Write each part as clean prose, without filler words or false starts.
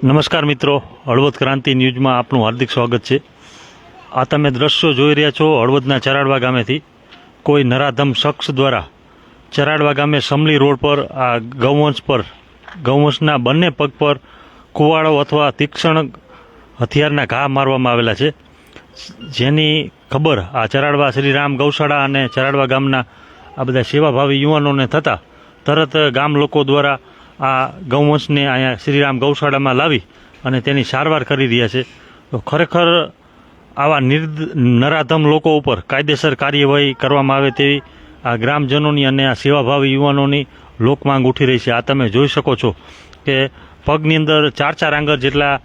નમસ્કાર મિત્રો, હળવદ ક્રાંતિ ન્યૂઝમાં આપનું હાર્દિક સ્વાગત છે। આ તમે દ્રશ્યો જોઈ રહ્યા છો હળવદના ચરાડવા ગામેથી કોઈ નરાધમ શખ્સ દ્વારા ચરાડવા ગામે સમલી રોડ પર આ ગૌવંશના બંને પગ પર કુવાડો અથવા તીક્ષ્ણ હથિયારના ઘા મારવામાં આવેલા છે, જેની ખબર આ ચરાડવા શ્રીરામ ગૌશાળા અને ચરાડવા ગામના આ બધા સેવાભાવી યુવાનોને થતાં તરત ગામ લોકો દ્વારા આ ગૌવંશને અહીંયા શ્રીરામ ગૌશાળામાં લાવી અને તેની સારવાર કરી રહ્યા છે। તો ખરેખર આવા નરાધમ લોકો ઉપર કાયદેસર કાર્યવાહી કરવામાં આવે તેવી આ ગ્રામજનોની અને આ સેવાભાવી યુવાનોની લોકમાંગ ઉઠી રહી છે। આ તમે જોઈ શકો છો કે પગની અંદર 4 આંગળ જેટલા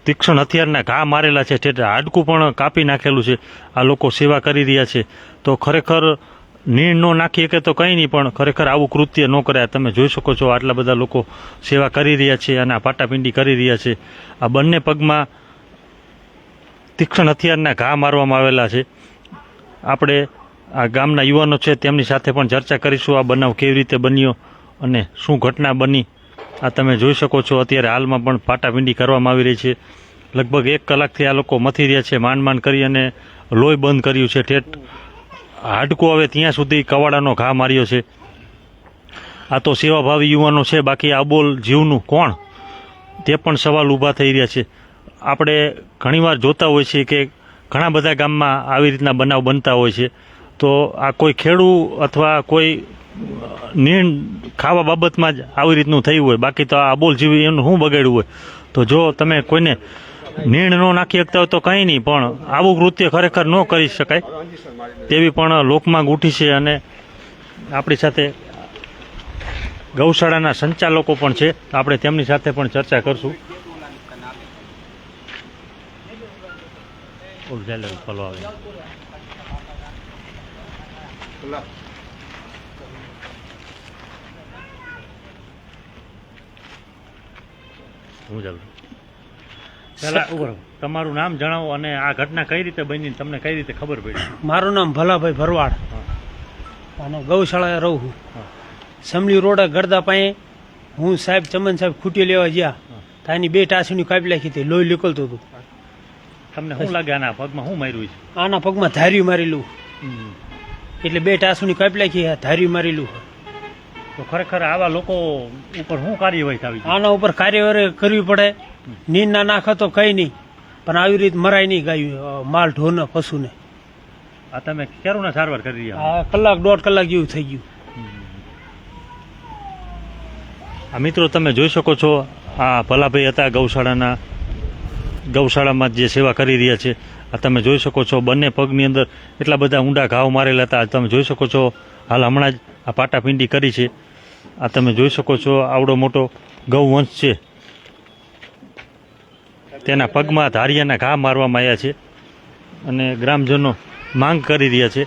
તીક્ષ્ણ હથિયારના ઘા મારેલા છે, તે હાડકું પણ કાપી નાખેલું છે। આ લોકો સેવા કરી રહ્યા છે, તો ખરેખર નીણ ન નાખી શકે તો કંઈ નહીં, પણ ખરેખર આવું કૃત્ય ન કરે। તમે જોઈ શકો છો આટલા બધા લોકો સેવા કરી રહ્યા છે અને આ પાટાપિંડી કરી રહ્યા છે। આ બંને પગમાં તીક્ષ્ણ હથિયારના ઘા મારવામાં આવેલા છે। આપણે આ ગામના યુવાનો છે તેમની સાથે પણ ચર્ચા કરીશું આ બનાવ કેવી રીતે બન્યો અને શું ઘટના બની। આ તમે જોઈ શકો છો અત્યારે હાલમાં પણ પાટાપિંડી કરવામાં આવી રહી છે। લગભગ 1 કલાકથી આ લોકો મથી રહ્યા છે, માંડ કરી અને લોહી બંધ કર્યું છે, ઠેઠ હાડકું આવે ત્યાં સુધી કવાડાનો ઘા માર્યો છે। આ તો સેવાભાવી યુવાનો છે, બાકી અબોલ જીવનું કોણ તે પણ સવાલ ઊભા થઈ રહ્યા છે। આપણે ઘણીવાર જોતા હોય છે કે ઘણા બધા ગામમાં આવી રીતના બનાવ બનતા હોય છે, તો આ કોઈ ખેડૂ અથવા કોઈ નીણ ખાવા બાબતમાં જ આવી રીતનું થયું હોય, બાકી તો આ અબોલ જીવી એનું શું બગાડ્યું હોય। તો જો તમે કોઈને નીણ ન નાખી શકતા હોય તો કંઈ નહીં, પણ આવું કૃત્ય ખરેખર ન કરી શકાય તેવી પણ લોકમાંગ ઉઠી છે। અને આપણી સાથે ગૌશાળાના સંચાલકો પણ છે, આપણે તેમની સાથે પણ ચર્ચા કરશું। તમારું નામ જણાવો અને આ ઘટના કઈ રીતે બની, તમને કઈ રીતે ખબર પડી? મારું નામ ભલાભાઈ ભરવાડ અને ગૌશાળાએ રહું છું। સમલી રોડે ગરદા પાસે હું સાહેબ ચમન સાહેબ ખૂટી લેવા ગયા, તાની 2 ટાસણી કાપી નાખી હતી, લોહી નીકળતું હતું। તમને શું લાગે આના પગમાં શું માર્યું છે? આના પગમાં ધાર્યું મારેલું, એટલે 2 ટાસણી કાપી નાખી, ધાર્યું મારેલું। તો ખરેખર આવા લોકો ઉપર શું કાર્યવાહી થવી? આના ઉપર કાર્યવાહી કરવી પડે। નીંદ ના નાખે તો કઈ નહીં, પણ આવી રીતે મરાય નહીં ગાયું, માલ ઢોરને પશુને। આ તમે ક્યારના સારવાર કરી રહ્યા? આ કલાક 1.5 કલાક જેવું થઈ ગયું। આ મિત્રો તમે જોઈ શકો છો આ ભલાભાઈ હતા ગૌશાળામાં જે સેવા કરી રહ્યા છે। આ તમે જોઈ શકો છો બંને પગની અંદર એટલા બધા ઊંડા ઘાવ મારેલા હતા। તમે જોઈ શકો છો હાલ હમણાં જ આ પાટાપિંડી કરી છે। આ તમે જોઈ શકો છો આવડો મોટો ગૌવંશ છે, તેના પગમાં ધારિયાના ઘા મારવામાં આવ્યા છે અને ગ્રામજનો માંગ કરી રહ્યા છે।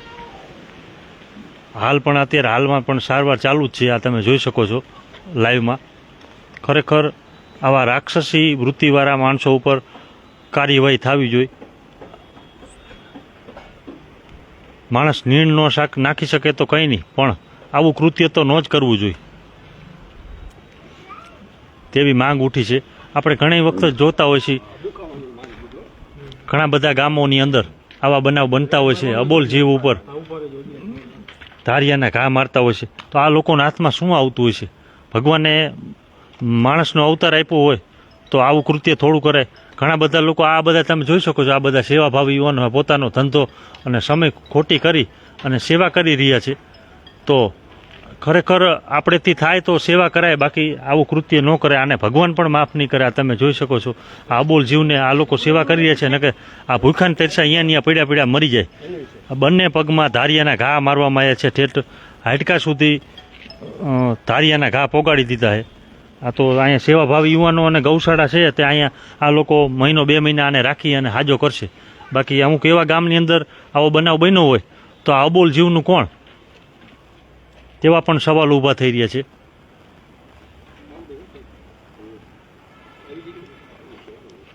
હાલમાં પણ સારવાર ચાલુ જ છે। આ તમે જોઈ શકો છો લાઈવમાં। ખરેખર આવા રાક્ષસી વૃત્તિવાળા માણસો ઉપર કાર્યવાહી થવી જોઈએ। માણસ નીણ નો શાક નાખી શકે તો કંઈ નહીં, પણ આવું કૃત્ય તો ન જ કરવું જોઈએ તેવી માંગ ઉઠી છે। આપણે ઘણી વખત જોતા હોય છે, ઘણા બધા ગામોની અંદર આવા બનાવ બનતા હોય છે, અબોલ જીવ ઉપર ધારિયાના ઘા મારતા હોય છે। તો આ લોકોના હાથમાં શું આવતું હોય છે? ભગવાને માણસનો અવતાર આપ્યો હોય તો આવું કૃત્ય થોડું કરે? ઘણા બધા લોકો આ બધા તમે જોઈ શકો છો, આ બધા સેવાભાવી યુવાનો પોતાનો ધંધો અને સમય ખોટી કરી અને સેવા કરી રહ્યા છે। તો ખરેખર આપણેથી થાય તો સેવા કરાય, બાકી આવું કૃત્ય ન કરે। આને ભગવાન પણ માફ નહીં કરે। આ તમે જોઈ શકો છો આ અબોલ જીવને આ લોકો સેવા કરી રહ્યા છે ને કે આ ભૂખાને તરસા અહીંયા પડ્યા મરી જાય। આ બંને પગમાં ધારિયાના ઘા મારવામાં આવ્યા છે, ઠેઠ હાડકા સુધી ધારિયાના ઘા પોગાડી દીધા છે। આ તો અહીંયા સેવાભાવી યુવાનો અને ગૌશાળા છે, તે અહીંયા આ લોકો 1-2 મહિના આને રાખી અને હાજો કરશે। બાકી અમુક એવા ગામની અંદર આવો બનાવ બન્યો હોય તો આ અબોલ જીવનું કોણ, તેવા પણ સવાલ ઊભા થઈ રહ્યા છે।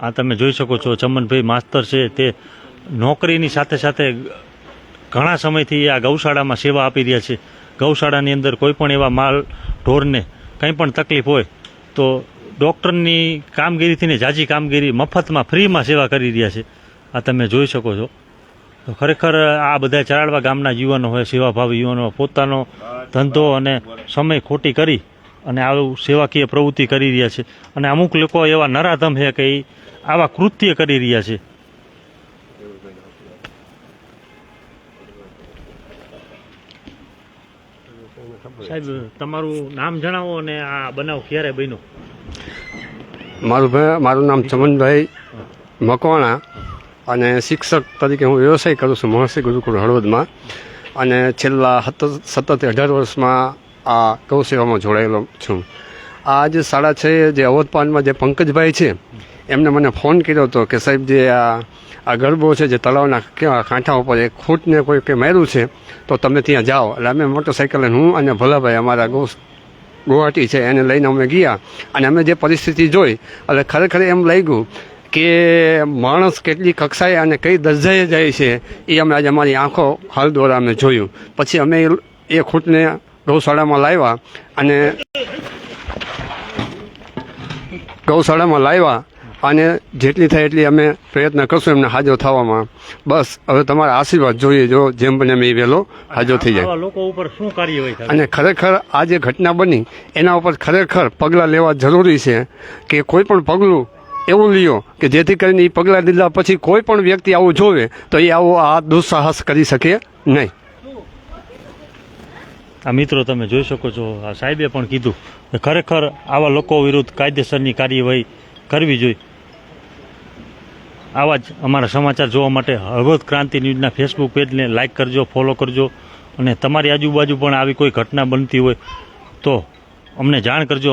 આ તમે જોઈ શકો છો ચમનભાઈ માસ્તર છે, તે નોકરીની સાથે સાથે ઘણા સમયથી આ ગૌશાળામાં સેવા આપી રહ્યા છે। ગૌશાળાની અંદર કોઈ પણ એવા માલ ઢોરને કંઈ પણ તકલીફ હોય તો ડૉક્ટરની કામગીરીથી ને જાજી કામગીરી મફતમાં ફ્રીમાં સેવા કરી રહ્યા છે. આ તમે જોઈ શકો છો. તો ખરેખર આ બધા ચરાડવા ગામના યુવાનો હોય, સેવાભાવી યુવાનો પોતાનો ધંધો અને સમય ખોટી કરી અને આવું સેવાકીય પ્રવૃત્તિ કરી રહ્યા છે. અને અમુક લોકો એવા નરાધમ છે કે એ આવા કૃત્ય કરી રહ્યા છે. સાહેબ, તમારું નામ જણાવો અને આ બનાવ ક્યારે બન્યો? મારું નામ ચમનભાઈ મકવાણા અને શિક્ષક તરીકે હું વ્યવસાય કરું છું મહર્ષિ ગુરુકુળ હળવદમાં. અને છેલ્લા સતત 18 વર્ષમાં આ ગૌ સેવામાં જોડાયેલો છું. આ જે શાળા છે જે અવધપાનમાં જે પંકજભાઈ છે એમને મને ફોન કર્યો હતો કે સાહેબ જે આ ગરબો છે જે તળાવના કાંઠા ઉપર એક ખૂંટને કોઈ કે માર્યું છે તો તમે ત્યાં જાઓ. એટલે અમે મોટરસાઇકલ હું અને ભોલાભાઈ અમારા ગુવાહાટી છે એને લઈને અમે ગયા અને અમે જે પરિસ્થિતિ જોઈ એટલે ખરેખર એમ લાગ્યું કે માણસ કેટલી કક્ષાએ અને કઈ દરજાએ જાય છે એ અમે આજે અમારી આંખો હાલ દ્વારા અમે જોયું. પછી અમે એ ખૂંટને ગૌશાળામાં લાવ્યા અને જેટલી થાય એટલી અમે પ્રયત્ન કરશું એમને હાજર થવામાં. બસ હવે તમારા આશીર્વાદ જોઈએ જો જેમ બને એમ એ વહેલો હાજર થઈ જાય. આવા લોકો ઉપર શું કાર્યવાહી થાય? અને ખરેખર આ જે ઘટના બની એના ઉપર ખરેખર પગલાં લેવા જરૂરી છે કે કોઈ પણ પગલું એવું લ્યો કે જેથી કરીને એ પગલાં લીધા પછી કોઈ પણ વ્યક્તિ આવું જોવે તો એ આ દુસ્સાહસ કરી શકે નહીં. આ મિત્રો તમે જોઈ શકો છો, આ સાહેબે પણ કીધું કે ખરેખર આવા લોકો વિરુદ્ધ કાયદેસરની કાર્યવાહી કરવી જોઈએ. આવા જ અમારા સમાચાર જોવા માટે હળવદ ક્રાંતિ ન્યૂઝના ફેસબુક પેજને લાઇક કરજો, ફોલો કરજો અને તમારી આજુબાજુ પણ આવી કોઈ ઘટના બનતી હોય તો અમને જાણ કરજો.